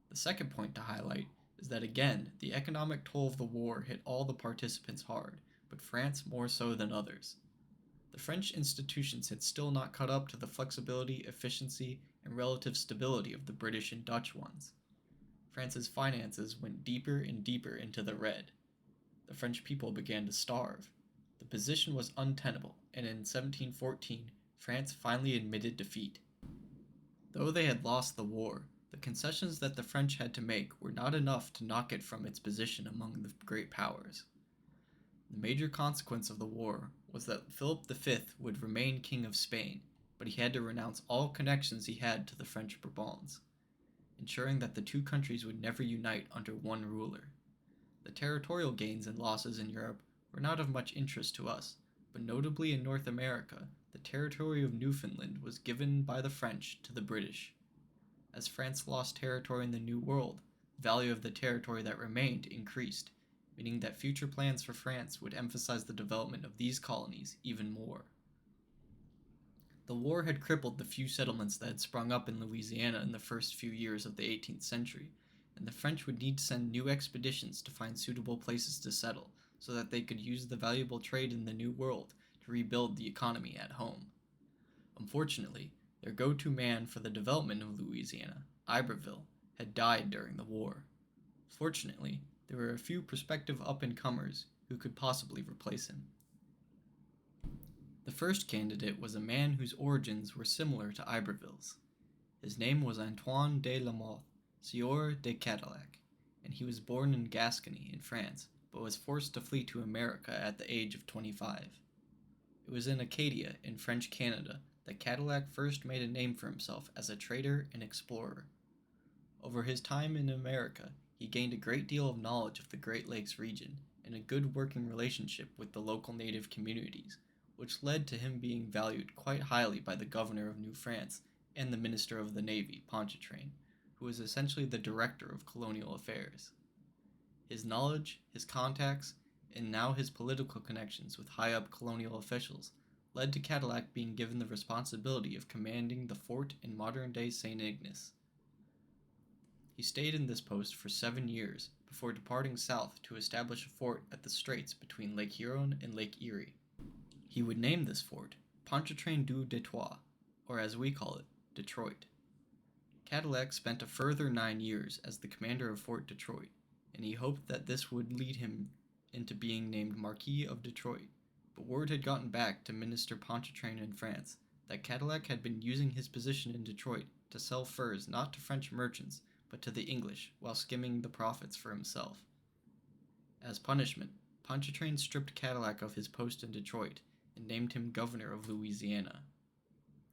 The second point to highlight is that again, the economic toll of the war hit all the participants hard, but France more so than others. The French institutions had still not caught up to the flexibility, efficiency, and relative stability of the British and Dutch ones. France's finances went deeper and deeper into the red. The French people began to starve. The position was untenable, and in 1714, France finally admitted defeat. Though they had lost the war, the concessions that the French had to make were not enough to knock it from its position among the great powers. The major consequence of the war was that Philip V would remain King of Spain, but he had to renounce all connections he had to the French Bourbons, ensuring that the two countries would never unite under one ruler. The territorial gains and losses in Europe were not of much interest to us, but notably in North America, the territory of Newfoundland was given by the French to the British. As France lost territory in the New World, the value of the territory that remained increased, meaning that future plans for France would emphasize the development of these colonies even more. The war had crippled the few settlements that had sprung up in Louisiana in the first few years of the 18th century, and the French would need to send new expeditions to find suitable places to settle so that they could use the valuable trade in the New World to rebuild the economy at home. Unfortunately, their go-to man for the development of Louisiana, Iberville, had died during the war. Fortunately, there were a few prospective up-and-comers who could possibly replace him. The first candidate was a man whose origins were similar to Iberville's. His name was Antoine de la Mothe, Sieur de Cadillac, and he was born in Gascony in France, but was forced to flee to America at the age of 25. It was in Acadia, in French Canada, that Cadillac first made a name for himself as a trader and explorer. Over his time in America, he gained a great deal of knowledge of the Great Lakes region and a good working relationship with the local native communities, which led to him being valued quite highly by the governor of New France and the Minister of the Navy, Pontchartrain, who was essentially the director of colonial affairs. His knowledge, his contacts, and now his political connections with high-up colonial officials led to Cadillac being given the responsibility of commanding the fort in modern-day St. Ignace. He stayed in this post for 7 years before departing south to establish a fort at the straits between Lake Huron and Lake Erie. He would name this fort Pontchartrain du Detroit, or as we call it, Detroit. Cadillac spent a further 9 years as the commander of Fort Detroit, and he hoped that this would lead him into being named Marquis of Detroit. But word had gotten back to Minister Pontchartrain in France that Cadillac had been using his position in Detroit to sell furs not to French merchants, but to the English, while skimming the profits for himself. As punishment, Pontchartrain stripped Cadillac of his post in Detroit and named him governor of Louisiana.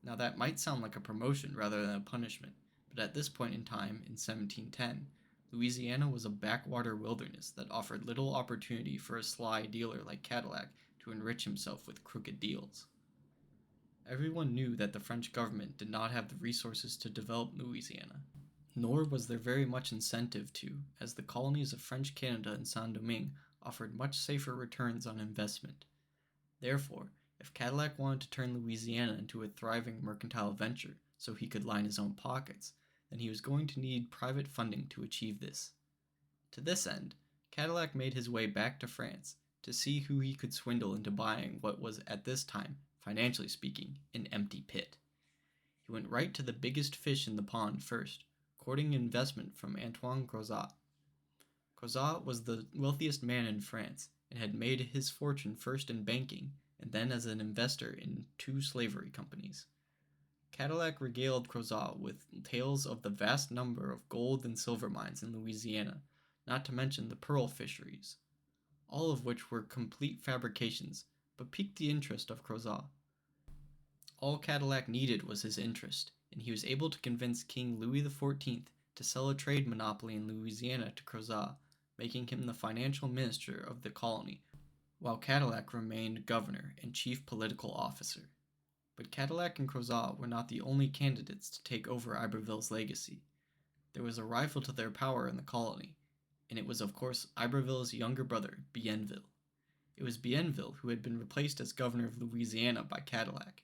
Now that might sound like a promotion rather than a punishment, but at this point in time, in 1710, Louisiana was a backwater wilderness that offered little opportunity for a sly dealer like Cadillac to enrich himself with crooked deals. Everyone knew that the French government did not have the resources to develop Louisiana, nor was there very much incentive to, as the colonies of French Canada and Saint-Domingue offered much safer returns on investment. Therefore, if Cadillac wanted to turn Louisiana into a thriving mercantile venture so he could line his own pockets, then he was going to need private funding to achieve this. To this end, Cadillac made his way back to France to see who he could swindle into buying what was at this time, financially speaking, an empty pit. He went right to the biggest fish in the pond first, courting investment from Antoine Crozat. Crozat was the wealthiest man in France and had made his fortune first in banking and then as an investor in 2 slavery companies. Cadillac regaled Crozat with tales of the vast number of gold and silver mines in Louisiana, not to mention the pearl fisheries, all of which were complete fabrications, but piqued the interest of Crozat. All Cadillac needed was his interest, and he was able to convince King Louis XIV to sell a trade monopoly in Louisiana to Crozat, making him the financial minister of the colony, while Cadillac remained governor and chief political officer. But Cadillac and Crozat were not the only candidates to take over Iberville's legacy. There was a rival to their power in the colony, and it was of course Iberville's younger brother, Bienville. It was Bienville who had been replaced as governor of Louisiana by Cadillac.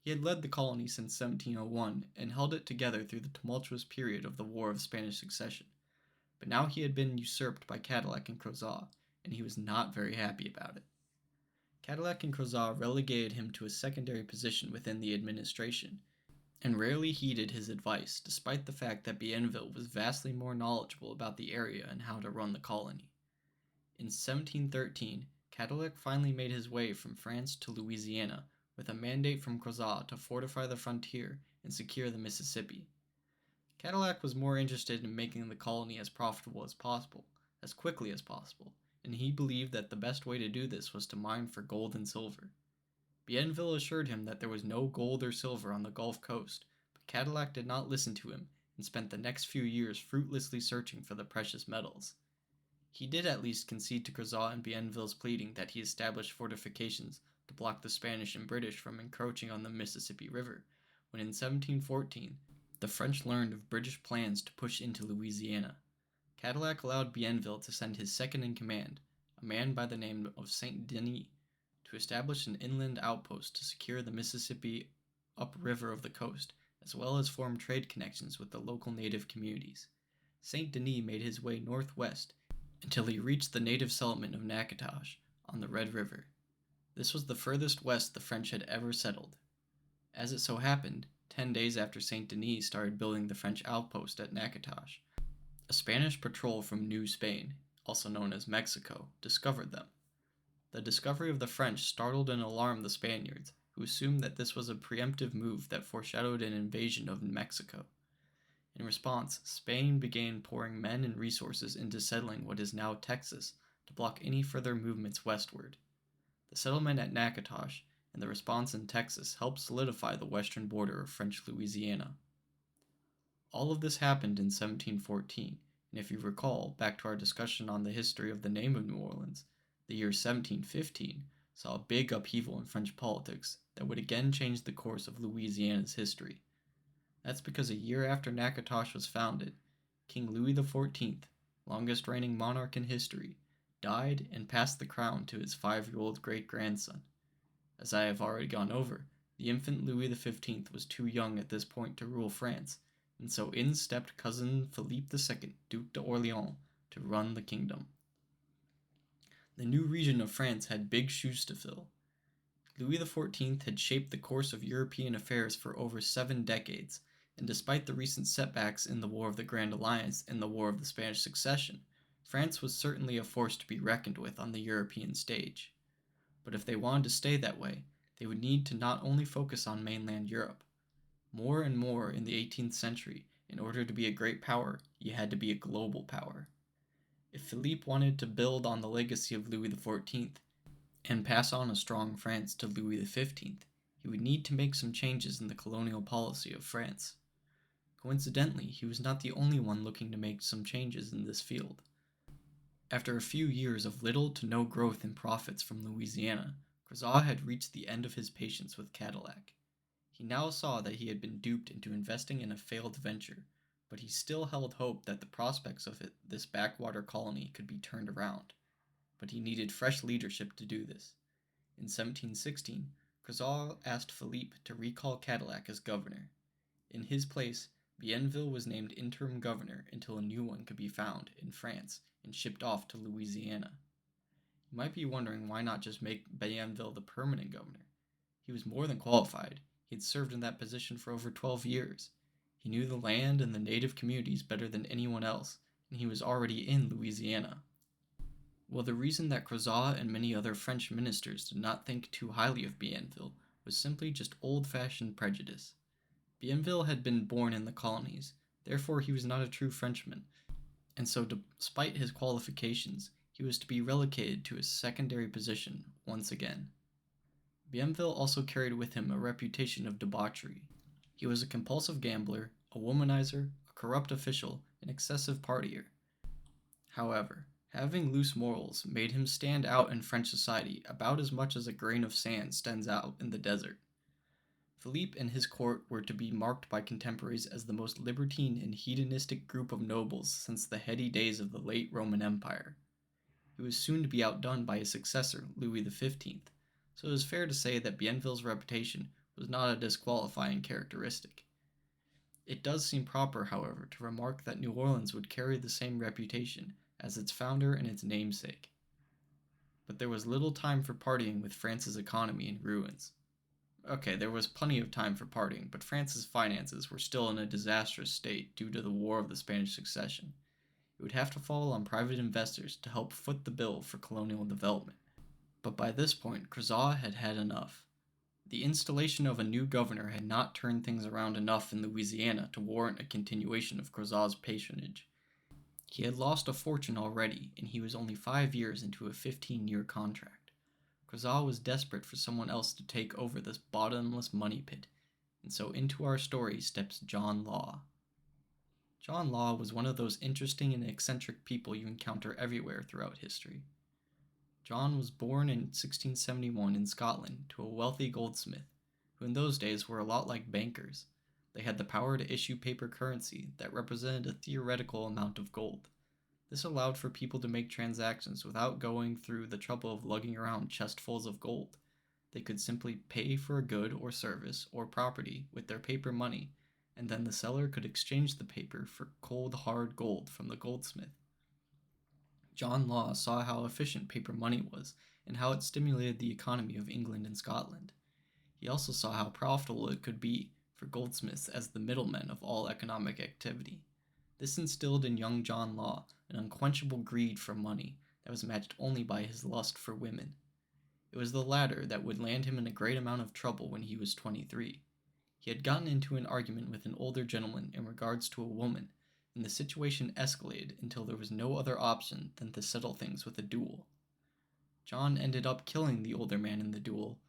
He had led the colony since 1701 and held it together through the tumultuous period of the War of Spanish Succession. But now he had been usurped by Cadillac and Crozat, and he was not very happy about it. Cadillac and Crozat relegated him to a secondary position within the administration, and rarely heeded his advice, despite the fact that Bienville was vastly more knowledgeable about the area and how to run the colony. In 1713, Cadillac finally made his way from France to Louisiana, with a mandate from Crozat to fortify the frontier and secure the Mississippi. Cadillac was more interested in making the colony as profitable as possible, as quickly as possible, and he believed that the best way to do this was to mine for gold and silver. Bienville assured him that there was no gold or silver on the Gulf Coast, but Cadillac did not listen to him and spent the next few years fruitlessly searching for the precious metals. He did at least concede to Crozat and Bienville's pleading that he established fortifications to block the Spanish and British from encroaching on the Mississippi River, when in 1714 the French learned of British plans to push into Louisiana. Cadillac allowed Bienville to send his second-in-command, a man by the name of Saint Denis, to establish an inland outpost to secure the Mississippi upriver of the coast, as well as form trade connections with the local native communities. Saint Denis made his way northwest until he reached the native settlement of Natchitoches on the Red River. This was the furthest west the French had ever settled. As it so happened, 10 days after Saint Denis started building the French outpost at Natchitoches, a Spanish patrol from New Spain, also known as Mexico, discovered them. The discovery of the French startled and alarmed the Spaniards, who assumed that this was a preemptive move that foreshadowed an invasion of Mexico. In response, Spain began pouring men and resources into settling what is now Texas to block any further movements westward. The settlement at Natchitoches and the response in Texas helped solidify the western border of French Louisiana. All of this happened in 1714, and if you recall back to our discussion on the history of the name of New Orleans, the year 1715 saw a big upheaval in French politics that would again change the course of Louisiana's history. That's because a year after Natchitoches was founded, King Louis XIV, longest reigning monarch in history, died and passed the crown to his 5-year-old great-grandson. As I have already gone over, the infant Louis XV was too young at this point to rule France, and so in stepped cousin Philippe II, Duc d'Orléans, to run the kingdom. The new region of France had big shoes to fill. Louis XIV had shaped the course of European affairs for over 7 decades, and despite the recent setbacks in the War of the Grand Alliance and the War of the Spanish Succession, France was certainly a force to be reckoned with on the European stage. But if they wanted to stay that way, they would need to not only focus on mainland Europe. More and more in the 18th century, in order to be a great power, you had to be a global power. If Philippe wanted to build on the legacy of Louis XIV and pass on a strong France to Louis XV, he would need to make some changes in the colonial policy of France. Coincidentally, he was not the only one looking to make some changes in this field. After a few years of little to no growth in profits from Louisiana, Crozat had reached the end of his patience with Cadillac. He now saw that he had been duped into investing in a failed venture, but he still held hope that the prospects of this backwater colony could be turned around. But he needed fresh leadership to do this. In 1716, Crozat asked Philippe to recall Cadillac as governor. In his place, Bienville was named interim governor until a new one could be found in France and shipped off to Louisiana. You might be wondering why not just make Bienville the permanent governor. He was more than qualified. He had served in that position for over 12 years. He knew the land and the native communities better than anyone else, and he was already in Louisiana. Well, the reason that Crozat and many other French ministers did not think too highly of Bienville was simply just old-fashioned prejudice. Bienville had been born in the colonies, therefore he was not a true Frenchman, and so despite his qualifications, he was to be relegated to a secondary position once again. Bienville also carried with him a reputation of debauchery. He was a compulsive gambler, a womanizer, a corrupt official, an excessive partier. However, having loose morals made him stand out in French society about as much as a grain of sand stands out in the desert. Philippe and his court were to be marked by contemporaries as the most libertine and hedonistic group of nobles since the heady days of the late Roman Empire. He was soon to be outdone by his successor, Louis XV, so it is fair to say that Bienville's reputation was not a disqualifying characteristic. It does seem proper, however, to remark that New Orleans would carry the same reputation as its founder and its namesake. But there was little time for partying with France's economy in ruins. Okay, there was plenty of time for partying, but France's finances were still in a disastrous state due to the War of the Spanish Succession. It would have to fall on private investors to help foot the bill for colonial development. But by this point, Crozat had had enough. The installation of a new governor had not turned things around enough in Louisiana to warrant a continuation of Crozat's patronage. He had lost a fortune already, and he was only 5 years into a 15-year contract. Crozat was desperate for someone else to take over this bottomless money pit, and so into our story steps John Law. John Law was one of those interesting and eccentric people you encounter everywhere throughout history. John was born in 1671 in Scotland to a wealthy goldsmith, who in those days were a lot like bankers. They had the power to issue paper currency that represented a theoretical amount of gold. This allowed for people to make transactions without going through the trouble of lugging around chestfuls of gold. They could simply pay for a good or service or property with their paper money, and then the seller could exchange the paper for cold hard gold from the goldsmith. John Law saw how efficient paper money was and how it stimulated the economy of England and Scotland. He also saw how profitable it could be for goldsmiths as the middlemen of all economic activity. This instilled in young John Law an unquenchable greed for money that was matched only by his lust for women. It was the latter that would land him in a great amount of trouble when he was 23. He had gotten into an argument with an older gentleman in regards to a woman, and the situation escalated until there was no other option than to settle things with a duel. John ended up killing the older man in the duel,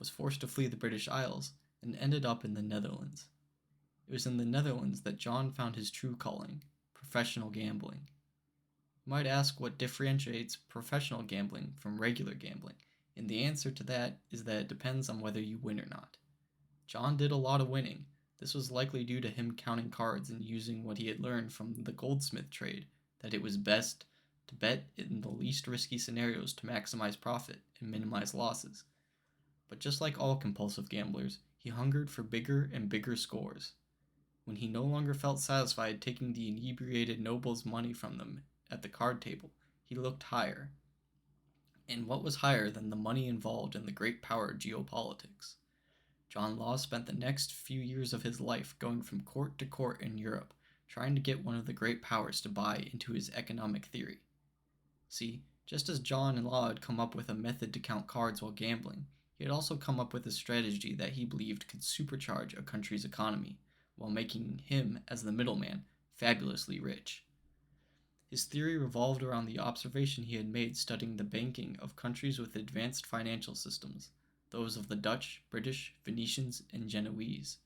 was forced to flee the British Isles, and ended up in the Netherlands. It was in the Netherlands that John found his true calling, professional gambling. You might ask what differentiates professional gambling from regular gambling, and the answer to that is that it depends on whether you win or not. John did a lot of winning. This was likely due to him counting cards and using what he had learned from the goldsmith trade, that it was best to bet in the least risky scenarios to maximize profit and minimize losses. But just like all compulsive gamblers, he hungered for bigger and bigger scores. When he no longer felt satisfied taking the inebriated nobles' money from them at the card table, he looked higher. And what was higher than the money involved in the great power of geopolitics? John Law spent the next few years of his life going from court to court in Europe, trying to get one of the great powers to buy into his economic theory. See, just as John Law had come up with a method to count cards while gambling, he had also come up with a strategy that he believed could supercharge a country's economy, while making him, as the middleman, fabulously rich. His theory revolved around the observation he had made studying the banking of countries with advanced financial systems, those of the Dutch, British, Venetians, and Genoese.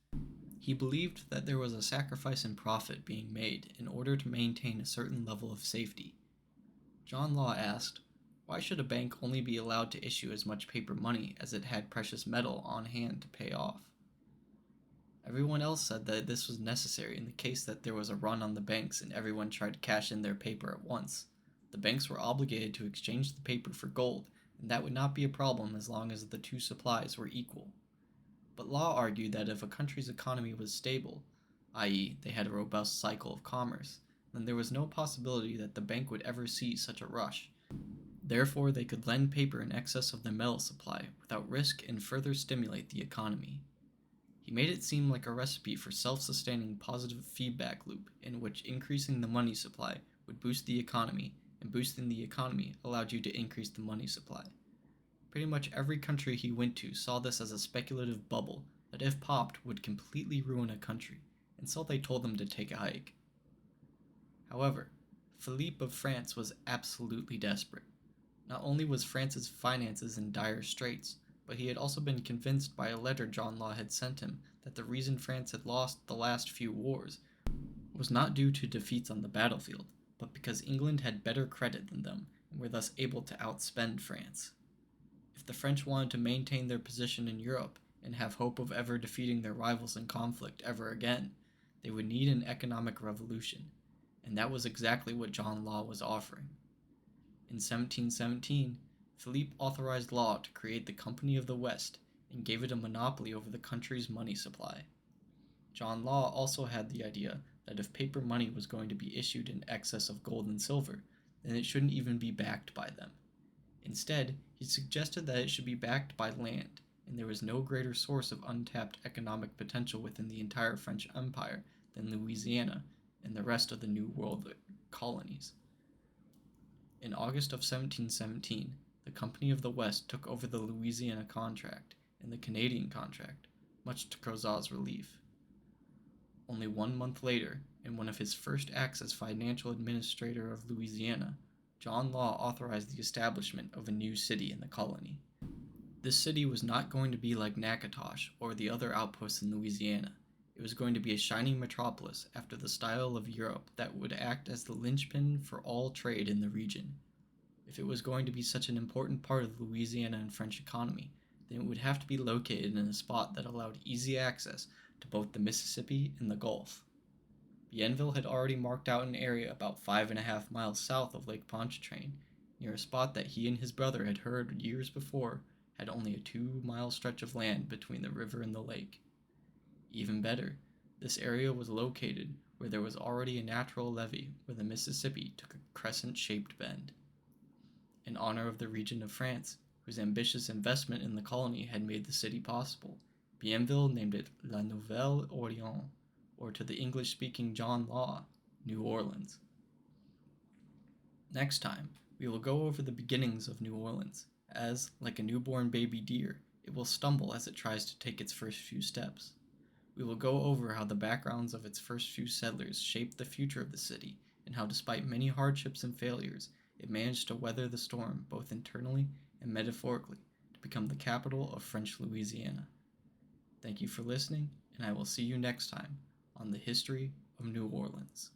He believed that there was a sacrifice in profit being made in order to maintain a certain level of safety. John Law asked, why should a bank only be allowed to issue as much paper money as it had precious metal on hand to pay off? Everyone else said that this was necessary in the case that there was a run on the banks and everyone tried to cash in their paper at once. The banks were obligated to exchange the paper for gold, and that would not be a problem as long as the two supplies were equal. But Law argued that if a country's economy was stable, i.e., they had a robust cycle of commerce, then there was no possibility that the bank would ever see such a rush. Therefore, they could lend paper in excess of the metal supply without risk and further stimulate the economy. He made it seem like a recipe for self-sustaining positive feedback loop in which increasing the money supply would boost the economy, and boosting the economy allowed you to increase the money supply. Pretty much every country he went to saw this as a speculative bubble that if popped would completely ruin a country, and so they told him to take a hike. However, Philippe of France was absolutely desperate. Not only was France's finances in dire straits, but he had also been convinced by a letter John Law had sent him that the reason France had lost the last few wars was not due to defeats on the battlefield, but because England had better credit than them and were thus able to outspend France. If the French wanted to maintain their position in Europe and have hope of ever defeating their rivals in conflict ever again, they would need an economic revolution, and that was exactly what John Law was offering. In 1717, Philippe authorized Law to create the Company of the West and gave it a monopoly over the country's money supply. John Law also had the idea that if paper money was going to be issued in excess of gold and silver, then it shouldn't even be backed by them. Instead, he suggested that it should be backed by land, and there was no greater source of untapped economic potential within the entire French Empire than Louisiana and the rest of the New World colonies. In August of 1717, the Company of the West took over the Louisiana contract and the Canadian contract, much to Crozat's relief. Only 1 month later, in one of his first acts as financial administrator of Louisiana, John Law authorized the establishment of a new city in the colony. This city was not going to be like Natchitoches or the other outposts in Louisiana. It was going to be a shining metropolis after the style of Europe that would act as the linchpin for all trade in the region. If it was going to be such an important part of Louisiana and French economy, then it would have to be located in a spot that allowed easy access to both the Mississippi and the Gulf. Bienville had already marked out an area about 5.5 miles south of Lake Pontchartrain, near a spot that he and his brother had heard years before had only a 2-mile stretch of land between the river and the lake. Even better, this area was located where there was already a natural levee where the Mississippi took a crescent-shaped bend. In honor of the region of France, whose ambitious investment in the colony had made the city possible, Bienville named it La Nouvelle Orléans, or to the English-speaking John Law, New Orleans. Next time, we will go over the beginnings of New Orleans, as, like a newborn baby deer, it will stumble as it tries to take its first few steps. We will go over how the backgrounds of its first few settlers shaped the future of the city, and how despite many hardships and failures, it managed to weather the storm both internally and metaphorically to become the capital of French Louisiana. Thank you for listening, and I will see you next time on the History of New Orleans.